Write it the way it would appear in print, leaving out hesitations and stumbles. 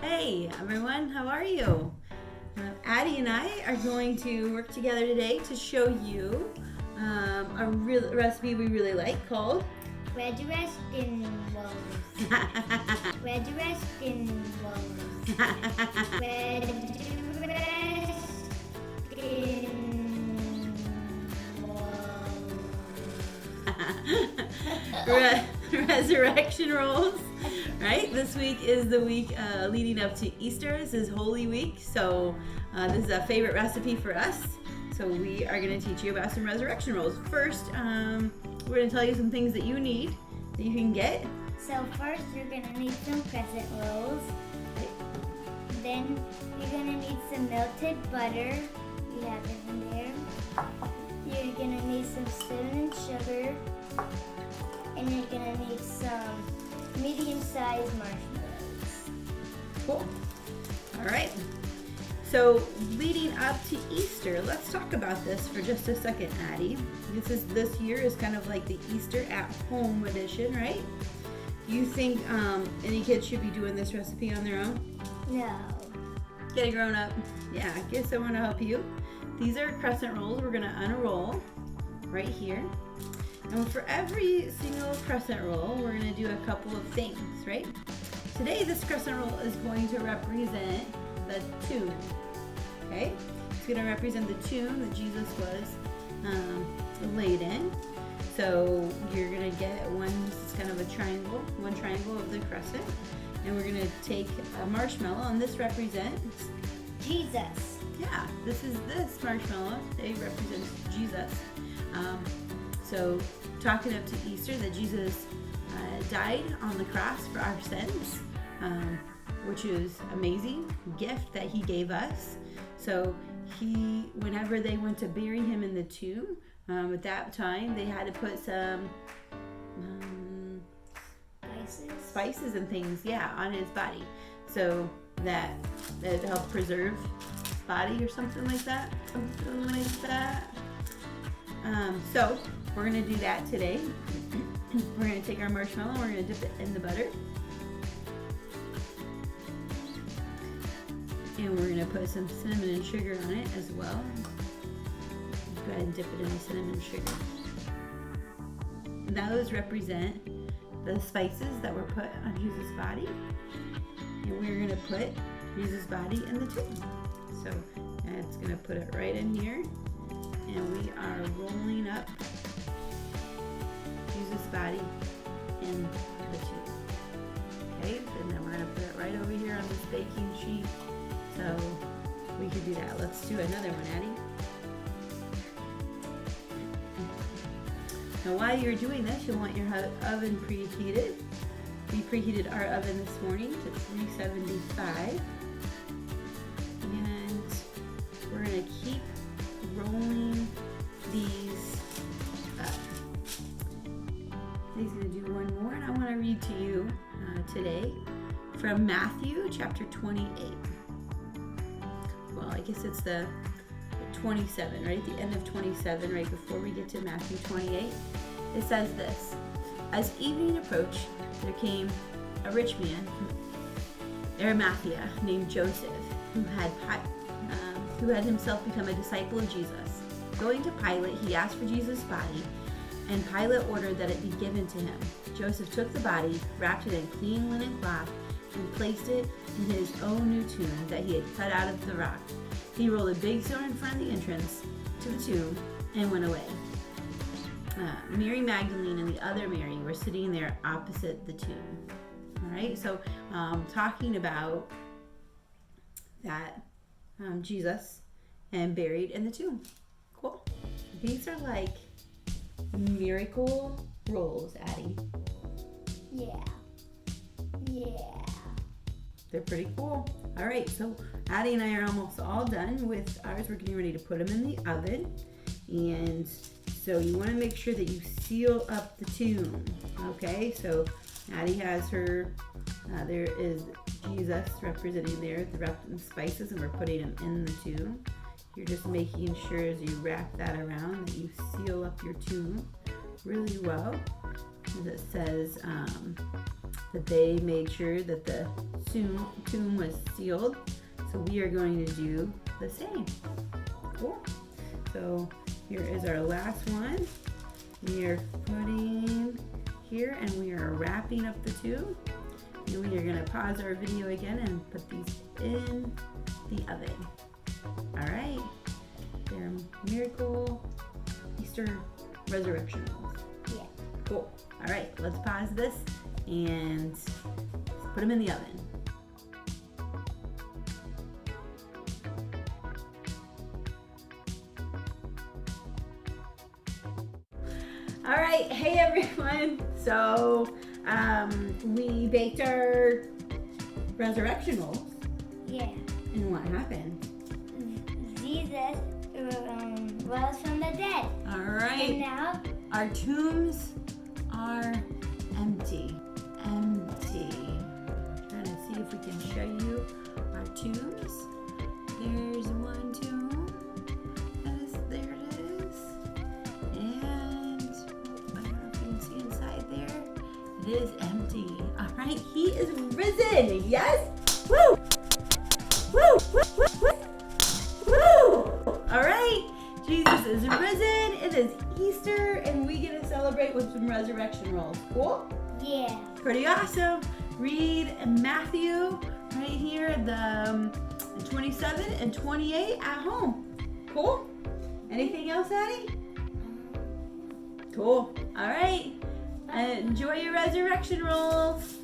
Hey everyone, how are you? Addie and I are going to work together today to show you a recipe we really like called Resurrection Rolls. Resurrection Rolls. Resurrection rolls. Right? This week is the week leading up to Easter. This is Holy Week, so this is a favorite recipe for us. So we are going to teach you about some resurrection rolls. First, we're going to tell you some things that you need, that you can get. So first, you're going to need some crescent rolls. Then you're going to need some melted butter. You have it in there. You're going to need some cinnamon sugar. And you're going to need some medium-sized marshmallows. Cool. All right. So leading up to Easter, let's talk about this for just a second, Addie. This year is kind of like the Easter at home edition, right? You think any kids should be doing this recipe on their own? No. Get a grown up. Yeah, get someone to help you. These are crescent rolls we're gonna unroll right here. And for every single crescent roll, we're going to do a couple of things, right? Today, this crescent roll is going to represent the tomb, okay? It's going to represent the tomb that Jesus was laid in. So you're going to get one kind of a triangle, one triangle of the crescent. And we're going to take a marshmallow, and this represents Jesus. Yeah, this marshmallow. It represents Jesus. So talking up to Easter that Jesus died on the cross for our sins, which is amazing gift that he gave us. So whenever they went to bury him in the tomb, at that time they had to put some spices and things, on his body, so that helped preserve his body or something like that. So we're going to do that today. We're going to take our marshmallow and we're going to dip it in the butter. And we're going to put some cinnamon and sugar on it as well. Go ahead and dip it in the cinnamon and sugar. Those represent the spices that were put on Jesus' body. And we're going to put Jesus' body in the tomb. So that's going to put it right in here. And we are rolling up Jesus' body in the tube. Okay, and then we're going to put it right over here on this baking sheet. So we could do that. Let's do another one, Addie. Now while you're doing this, you'll want your oven preheated. We preheated our oven this morning to 375. And we're going to keep rolling these up. He's going to do one more, and I want to read to you today from Matthew chapter 28. Well, I guess it's the 27, right? The end of 27, right before we get to Matthew 28. It says this: As evening approached, there came a rich man from Arimathea named Joseph, who had himself become a disciple of Jesus. Going to Pilate, he asked for Jesus' body, and Pilate ordered that it be given to him. Joseph took the body, wrapped it in clean linen cloth, and placed it in his own new tomb that he had cut out of the rock. He rolled a big stone in front of the entrance to the tomb and went away. Mary Magdalene and the other Mary were sitting there opposite the tomb. All right, so talking about that Jesus and buried in the tomb. Cool. These are like miracle rolls, Addie. Yeah. They're pretty cool. All right, so Addie and I are almost all done with ours. We're getting ready to put them in the oven. And so you want to make sure that you seal up the tomb. Okay, so Addie has her, there is Jesus representing there, the spices, and we're putting them in the tomb. You're just making sure as you wrap that around that you seal up your tomb really well. As it says, but they made sure that the tomb was sealed. So we are going to do the same. Cool. So here is our last one. We are putting here and we are wrapping up the tomb. And we are going to pause our video again and put these in the oven. All right. They're miracle Easter resurrection rolls. Yeah. Cool. All right, let's pause this and put them in the oven. All right, hey everyone. So we baked our resurrection rolls. Yeah. And what happened? Jesus rose from the dead. All right. And now our tombs are empty. Empty. Trying to see if we can show you our tombs. There's one tomb. There it is. And I don't know if you can see inside there. It is empty. All right, he is risen. Yes? Woo! Woo! Woo! Woo! Woo! Woo! All right, Jesus is risen. It is Easter, and we get to celebrate with some resurrection rolls. Cool? Yeah. Pretty awesome. Read Matthew right here, the 27 and 28 at home. Cool? Anything else, Addie? Cool. All right. Enjoy your resurrection rolls.